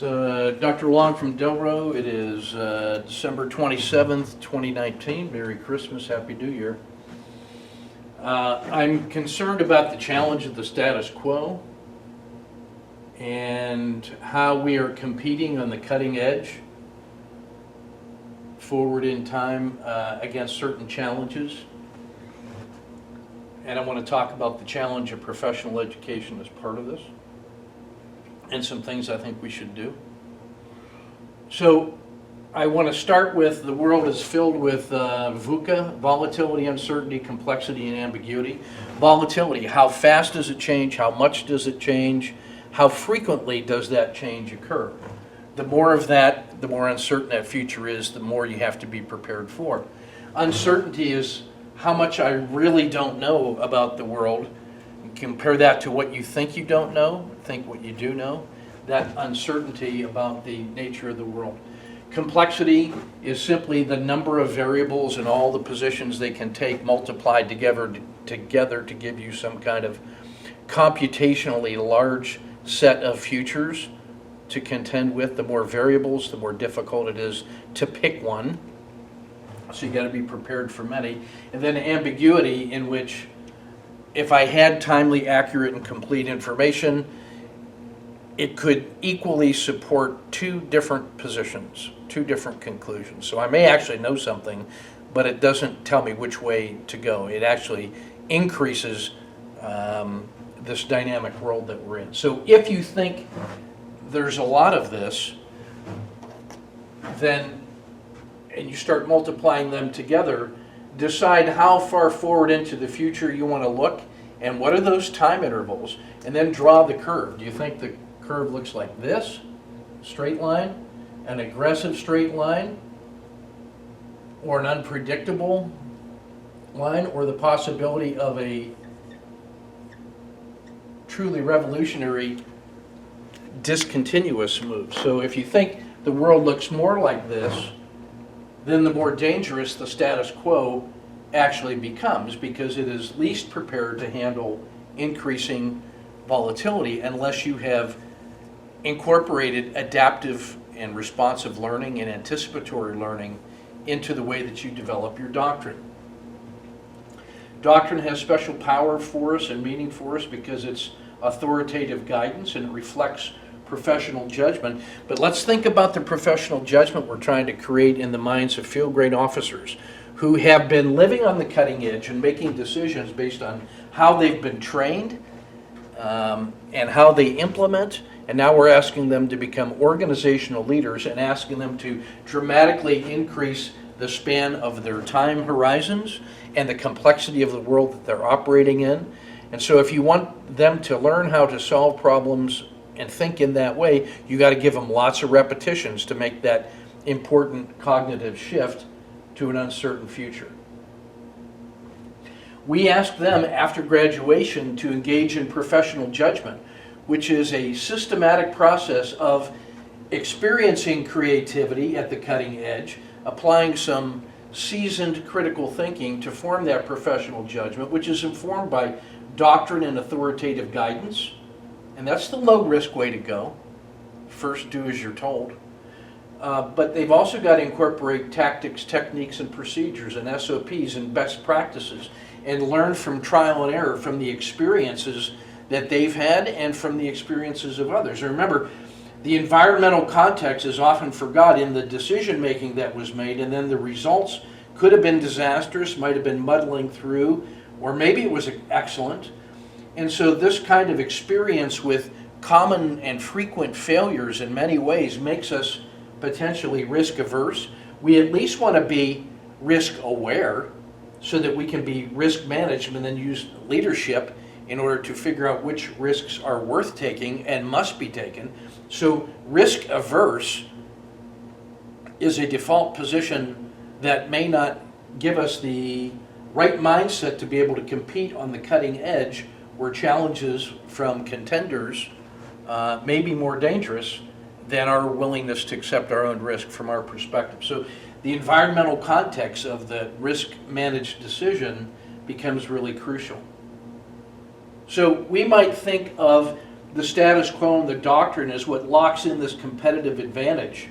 It's Dr. Long from Delro. It is December 27th, 2019. Merry Christmas, Happy New Year. I'm concerned about the challenge of the status quo and how we are competing on the cutting edge forward in time against certain challenges. And I want to talk about the challenge of professional education as part of this, and some things I think we should do. So I want to start with the world is filled with VUCA, volatility, uncertainty, complexity, and ambiguity. Volatility, how fast does it change? How much does it change? How frequently does that change occur? The more of that, the more uncertain that future is, the more you have to be prepared for. Uncertainty is how much I really don't know about the world. Compare that to what you think you don't know, think what you do know. That uncertainty about the nature of the world. Complexity is simply the number of variables and all the positions they can take multiplied together to give you some kind of computationally large set of futures to contend with. The more variables, the more difficult it is to pick one. So you got to be prepared for many. And then ambiguity, in which if I had timely, accurate, and complete information, it could equally support two different positions, two different conclusions. So I may actually know something, but it doesn't tell me which way to go. It actually increases this dynamic world that we're in. So if you think there's a lot of this, then, and you start multiplying them together, decide how far forward into the future you want to look and what are those time intervals, and then draw the curve. Do you think the curve looks like this, straight line, an aggressive straight line, or an unpredictable line, or the possibility of a truly revolutionary discontinuous move? So if you think the world looks more like this, then the more dangerous the status quo actually becomes, because it is least prepared to handle increasing volatility unless you have incorporated adaptive and responsive learning and anticipatory learning into the way that you develop your doctrine. Doctrine has special power for us and meaning for us because it's authoritative guidance and it reflects professional judgment. But let's think about the professional judgment we're trying to create in the minds of field grade officers who have been living on the cutting edge and making decisions based on how they've been trained and how they implement. And now we're asking them to become organizational leaders and asking them to dramatically increase the span of their time horizons and the complexity of the world that they're operating in. And so if you want them to learn how to solve problems and think in that way, you got to give them lots of repetitions to make that important cognitive shift to an uncertain future. We ask them after graduation to engage in professional judgment, which is a systematic process of experiencing creativity at the cutting edge, applying some seasoned critical thinking to form that professional judgment, which is informed by doctrine and authoritative guidance. And that's the low-risk way to go. First, do as you're told. But they've also got to incorporate tactics, techniques, and procedures, and SOPs, and best practices, and learn from trial and error, from the experiences that they've had and from the experiences of others. And remember, the environmental context is often forgotten in the decision-making that was made, and then the results could have been disastrous, might have been muddling through, or maybe it was excellent. And so this kind of experience with common and frequent failures in many ways makes us potentially risk averse. We at least want to be risk aware so that we can be risk managed and then use leadership in order to figure out which risks are worth taking and must be taken. So risk averse is a default position that may not give us the right mindset to be able to compete on the cutting edge, where challenges from contenders may be more dangerous than our willingness to accept our own risk from our perspective. So the environmental context of the risk-managed decision becomes really crucial. So we might think of the status quo and the doctrine is what locks in this competitive advantage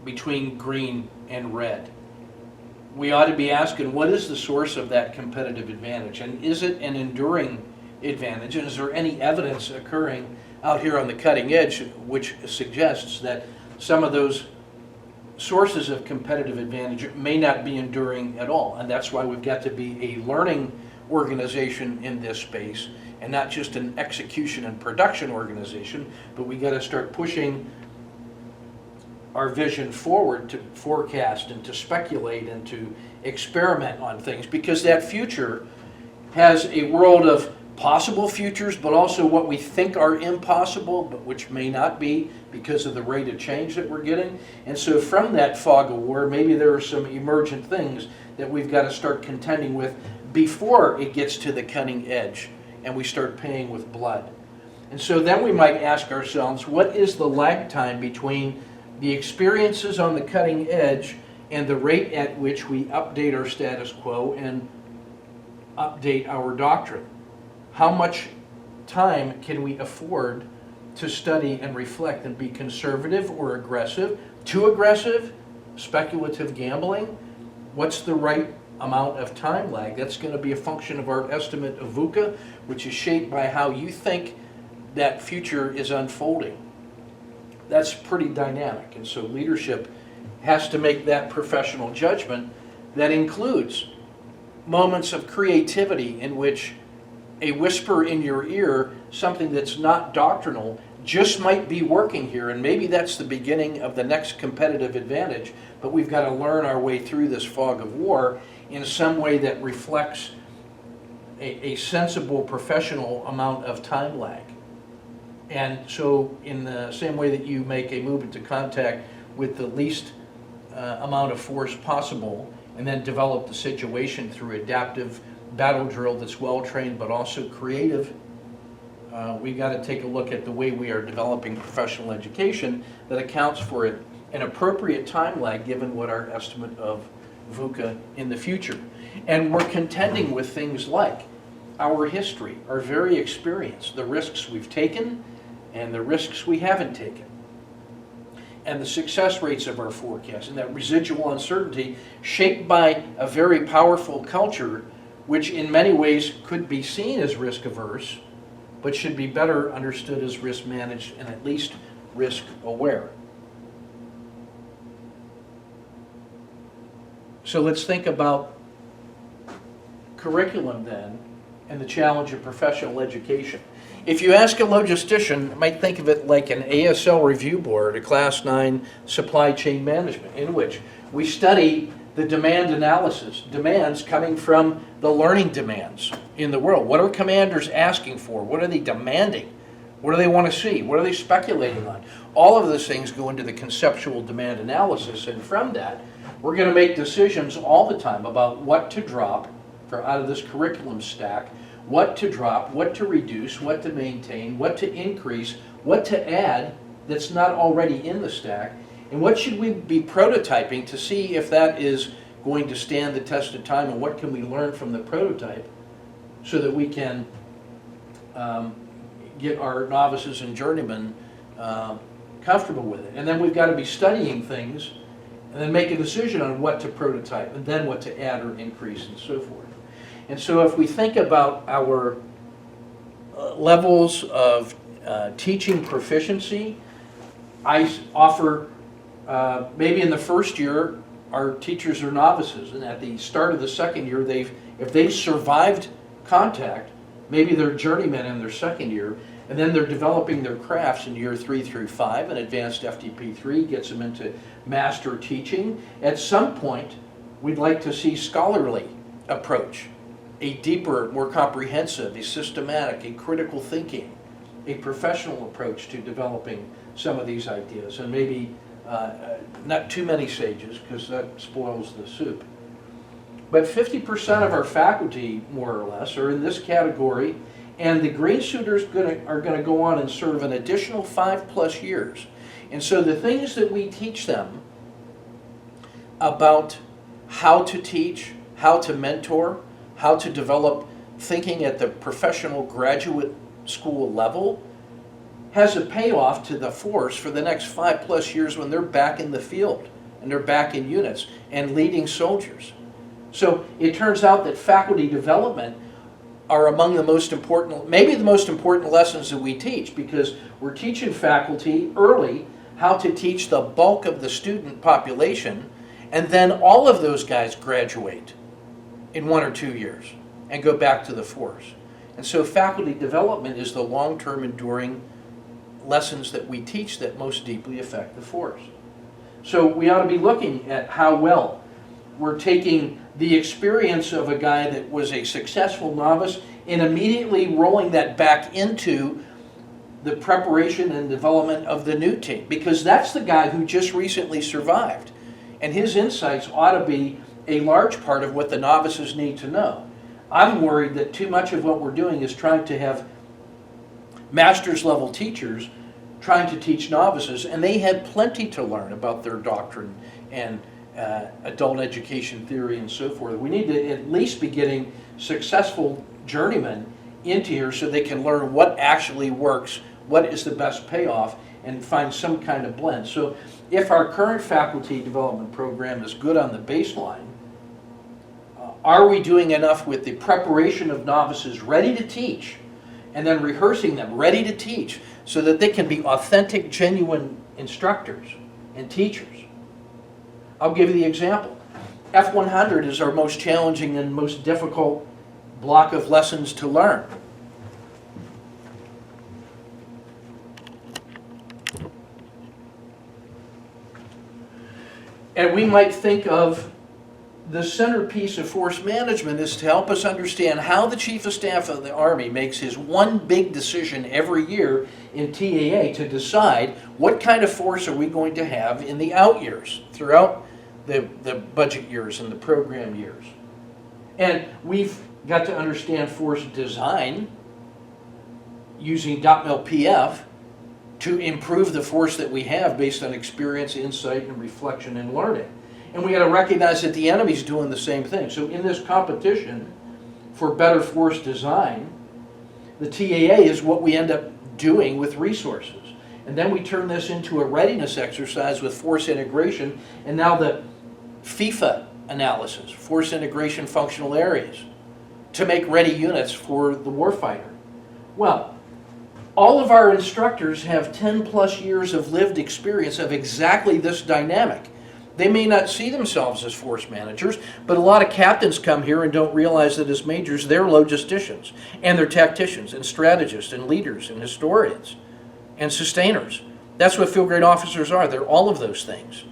between green and red. We ought to be asking, what is the source of that competitive advantage? And is it an enduring advantage? And is there any evidence occurring out here on the cutting edge which suggests that some of those sources of competitive advantage may not be enduring at all? And that's why we've got to be a learning organization in this space and not just an execution and production organization, but we got to start pushing our vision forward to forecast and to speculate and to experiment on things, because that future has a world of possible futures, but also what we think are impossible, but which may not be because of the rate of change that we're getting. And so from that fog of war, maybe there are some emergent things that we've got to start contending with before it gets to the cutting edge and we start paying with blood. And so then we might ask ourselves, what is the lag time between the experiences on the cutting edge and the rate at which we update our status quo and update our doctrine? How much time can we afford to study and reflect and be conservative or aggressive? Too aggressive? Speculative gambling? What's the right amount of time lag? That's going to be a function of our estimate of VUCA, which is shaped by how you think that future is unfolding. That's pretty dynamic, and so leadership has to make that professional judgment that includes moments of creativity in which a whisper in your ear, something that's not doctrinal, just might be working here, and maybe that's the beginning of the next competitive advantage, but we've got to learn our way through this fog of war in some way that reflects a sensible professional amount of time lag. And so in the same way that you make a move into contact with the least amount of force possible and then develop the situation through adaptive battle drill that's well trained but also creative, we got to take a look at the way we are developing professional education that accounts for an appropriate time lag given what our estimate of VUCA in the future. And we're contending with things like our history, our very experience, the risks we've taken and the risks we haven't taken, and the success rates of our forecast, and that residual uncertainty shaped by a very powerful culture which in many ways could be seen as risk averse, but should be better understood as risk managed and at least risk aware. So let's think about curriculum then and the challenge of professional education. If you ask a logistician, you might think of it like an ASL review board, a Class 9 supply chain management, in which we study the demand analysis, demands coming from the learning demands in the world. What are commanders asking for? What are they demanding? What do they want to see? What are they speculating on? All of those things go into the conceptual demand analysis, and from that, we're going to make decisions all the time about what to drop out of this curriculum stack, what to drop, what to reduce, what to maintain, what to increase, what to add that's not already in the stack, and what should we be prototyping to see if that is going to stand the test of time, and what can we learn from the prototype so that we can get our novices and journeymen comfortable with it. And then we've got to be studying things and then make a decision on what to prototype and then what to add or increase and so forth. And so if we think about our levels of teaching proficiency, I offer maybe in the first year our teachers are novices, and at the start of the second year, if they've survived contact, maybe they're journeymen in their second year, and then they're developing their crafts in year 3 through 5, and advanced FTP3 gets them into master teaching. At some point, we'd like to see scholarly approach, a deeper, more comprehensive, a systematic, a critical thinking, a professional approach to developing some of these ideas, and maybe not too many sages, because that spoils the soup. But 50% of our faculty, more or less, are in this category, and the green suiters are going to go on and serve an additional 5+ years. And so the things that we teach them about how to teach, how to mentor, how to develop thinking at the professional graduate school level has a payoff to the force for the next 5+ years when they're back in the field and they're back in units and leading soldiers. So it turns out that faculty development are among the most important, maybe the most important lessons that we teach, because we're teaching faculty early how to teach the bulk of the student population, and then all of those guys graduate in 1 or 2 years and go back to the force. And so faculty development is the long-term enduring lessons that we teach that most deeply affect the force. So we ought to be looking at how well we're taking the experience of a guy that was a successful novice and immediately rolling that back into the preparation and development of the new team, because that's the guy who just recently survived, and his insights ought to be a large part of what the novices need to know. I'm worried that too much of what we're doing is trying to have master's level teachers trying to teach novices, and they had plenty to learn about their doctrine and adult education theory and so forth. We need to at least be getting successful journeymen into here so they can learn what actually works, what is the best payoff, and find some kind of blend. So if our current faculty development program is good on the baseline, are we doing enough with the preparation of novices ready to teach, and then rehearsing them ready to teach so that they can be authentic, genuine instructors and teachers? I'll give you the example. F100 is our most challenging and most difficult block of lessons to learn. And we might think of the centerpiece of force management is to help us understand how the Chief of Staff of the Army makes his one big decision every year in TAA to decide what kind of force are we going to have in the out years, throughout the budget years and the program years. And we've got to understand force design using .mil-PF to improve the force that we have based on experience, insight, and reflection and learning. And we got to recognize that the enemy's doing the same thing. So in this competition for better force design, the TAA is what we end up doing with resources. And then we turn this into a readiness exercise with force integration, and now the FIFA analysis, force integration functional areas, to make ready units for the warfighter. Well, all of our instructors have 10+ years of lived experience of exactly this dynamic. They may not see themselves as force managers, but a lot of captains come here and don't realize that as majors they're logisticians, and they're tacticians, and strategists, and leaders, and historians, and sustainers. That's what field grade officers are. They're all of those things.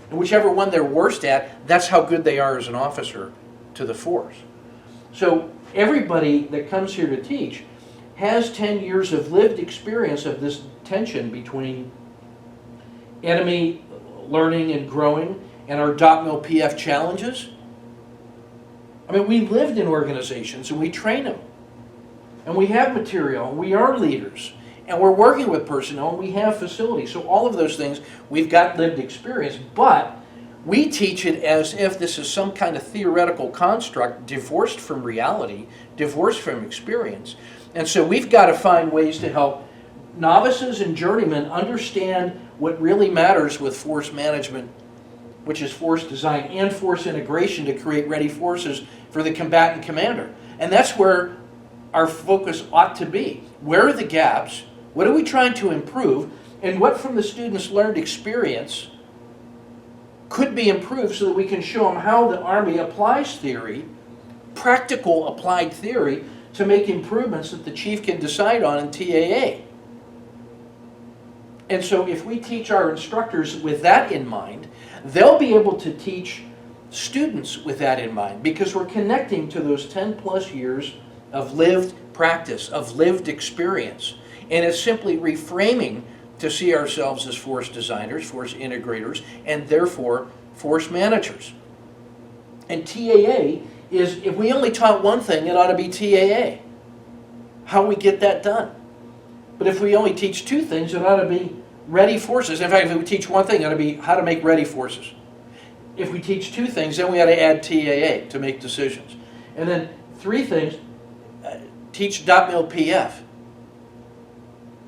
And whichever one they're worst at, that's how good they are as an officer to the force. So everybody that comes here to teach has 10 years of lived experience of this tension between enemy learning and growing and our .mil-PF challenges. I mean, we lived in organizations and we train them. And we have material, and we are leaders, and we're working with personnel, and we have facilities. So all of those things, we've got lived experience, but we teach it as if this is some kind of theoretical construct divorced from reality, divorced from experience. And so we've got to find ways to help novices and journeymen understand what really matters with force management, which is force design and force integration to create ready forces for the combatant commander. And that's where our focus ought to be. Where are the gaps? What are we trying to improve? And what from the students' learned experience could be improved so that we can show them how the Army applies theory, practical applied theory, to make improvements that the chief can decide on in TAA. And so if we teach our instructors with that in mind, they'll be able to teach students with that in mind, because we're connecting to those 10+ years of lived practice, of lived experience. And it's simply reframing to see ourselves as force designers, force integrators, and therefore force managers. And TAA is, if we only taught one thing, it ought to be TAA. How we get that done. But if we only teach two things, it ought to be ready forces. In fact, if we teach one thing, it ought to be how to make ready forces. If we teach two things, then we ought to add TAA to make decisions. And then three things, teach .mil-PF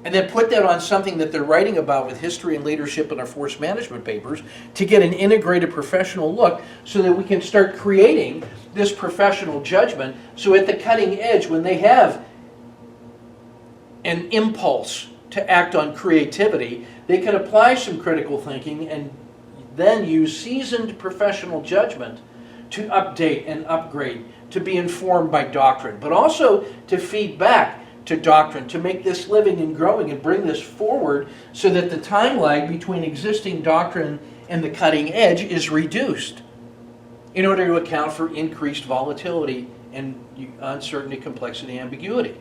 and then put that on something that they're writing about with history and leadership in our force management papers to get an integrated professional look so that we can start creating this professional judgment. So at the cutting edge, when they have an impulse to act on creativity, they can apply some critical thinking and then use seasoned professional judgment to update and upgrade, to be informed by doctrine, but also to feed back to doctrine, to make this living and growing and bring this forward so that the time lag between existing doctrine and the cutting edge is reduced in order to account for increased volatility and uncertainty, complexity, ambiguity.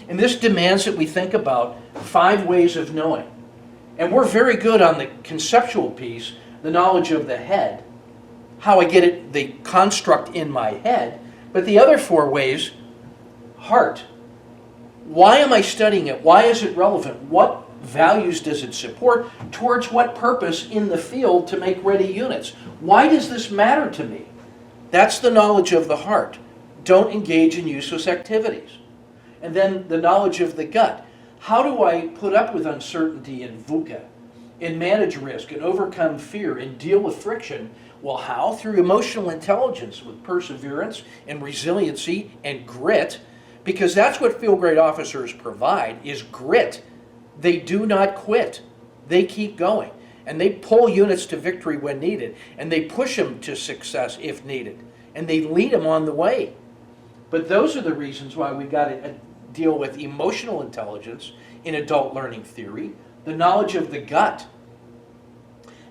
And this demands that we think about 5 ways of knowing. And we're very good on the conceptual piece, the knowledge of the head, how I get it, the construct in my head. But the other 4 ways, heart. Why am I studying it? Why is it relevant? What values does it support? Towards what purpose in the field to make ready units? Why does this matter to me? That's the knowledge of the heart. Don't engage in useless activities. And then the knowledge of the gut. How do I put up with uncertainty and VUCA, and manage risk, and overcome fear, and deal with friction? Well, how? Through emotional intelligence with perseverance and resiliency and grit, because that's what field grade officers provide, is grit. They do not quit. They keep going. And they pull units to victory when needed, and they push them to success if needed, and they lead them on the way. But those are the reasons why we've got to deal with emotional intelligence in adult learning theory, the knowledge of the gut.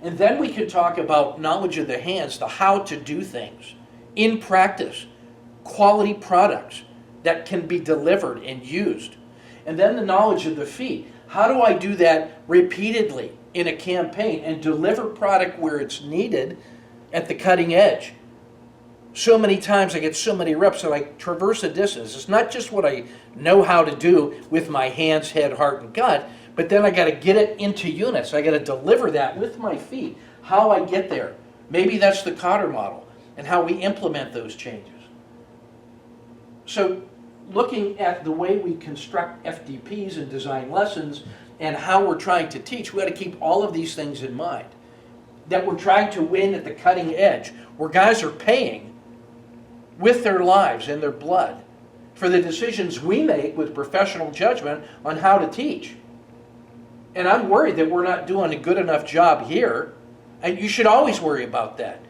And then we can talk about knowledge of the hands, the how to do things in practice, quality products that can be delivered and used. And then the knowledge of the feet. How do I do that repeatedly in a campaign and deliver product where it's needed at the cutting edge? So many times I get so many reps that I traverse a distance. It's not just what I know how to do with my hands, head, heart, and gut, but then I got to get it into units. I got to deliver that with my feet. How I get there. Maybe that's the Cotter model and how we implement those changes. So looking at the way we construct FDPs and design lessons and how we're trying to teach, we got to keep all of these things in mind. That we're trying to win at the cutting edge, where guys are paying with their lives and their blood for the decisions we make with professional judgment on how to teach. And I'm worried that we're not doing a good enough job here. And you should always worry about that.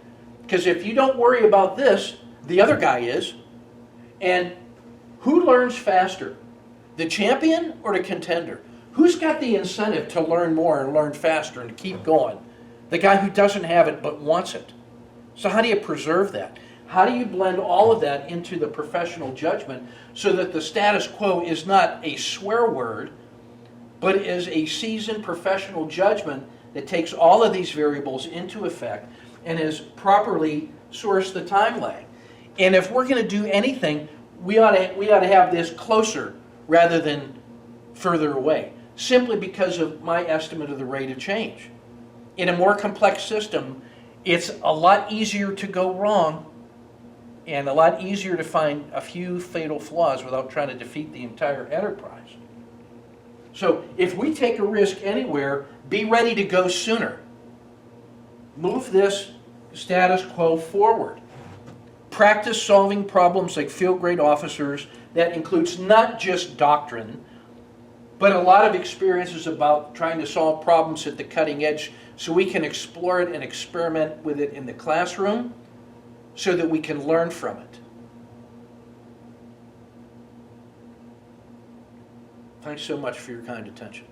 Because if you don't worry about this, the other guy is. And who learns faster? The champion or the contender? Who's got the incentive to learn more and learn faster and to keep going? The guy who doesn't have it but wants it. So how do you preserve that? How do you blend all of that into the professional judgment so that the status quo is not a swear word, but is a seasoned professional judgment that takes all of these variables into effect and has properly sourced the time lag? And if we're going to do anything, we ought to have this closer rather than further away, simply because of my estimate of the rate of change. In a more complex system, it's a lot easier to go wrong and a lot easier to find a few fatal flaws without trying to defeat the entire enterprise. So if we take a risk anywhere, be ready to go sooner. Move this status quo forward. Practice solving problems like field grade officers. That includes not just doctrine, but a lot of experiences about trying to solve problems at the cutting edge so we can explore it and experiment with it in the classroom so that we can learn from it. Thanks so much for your kind attention.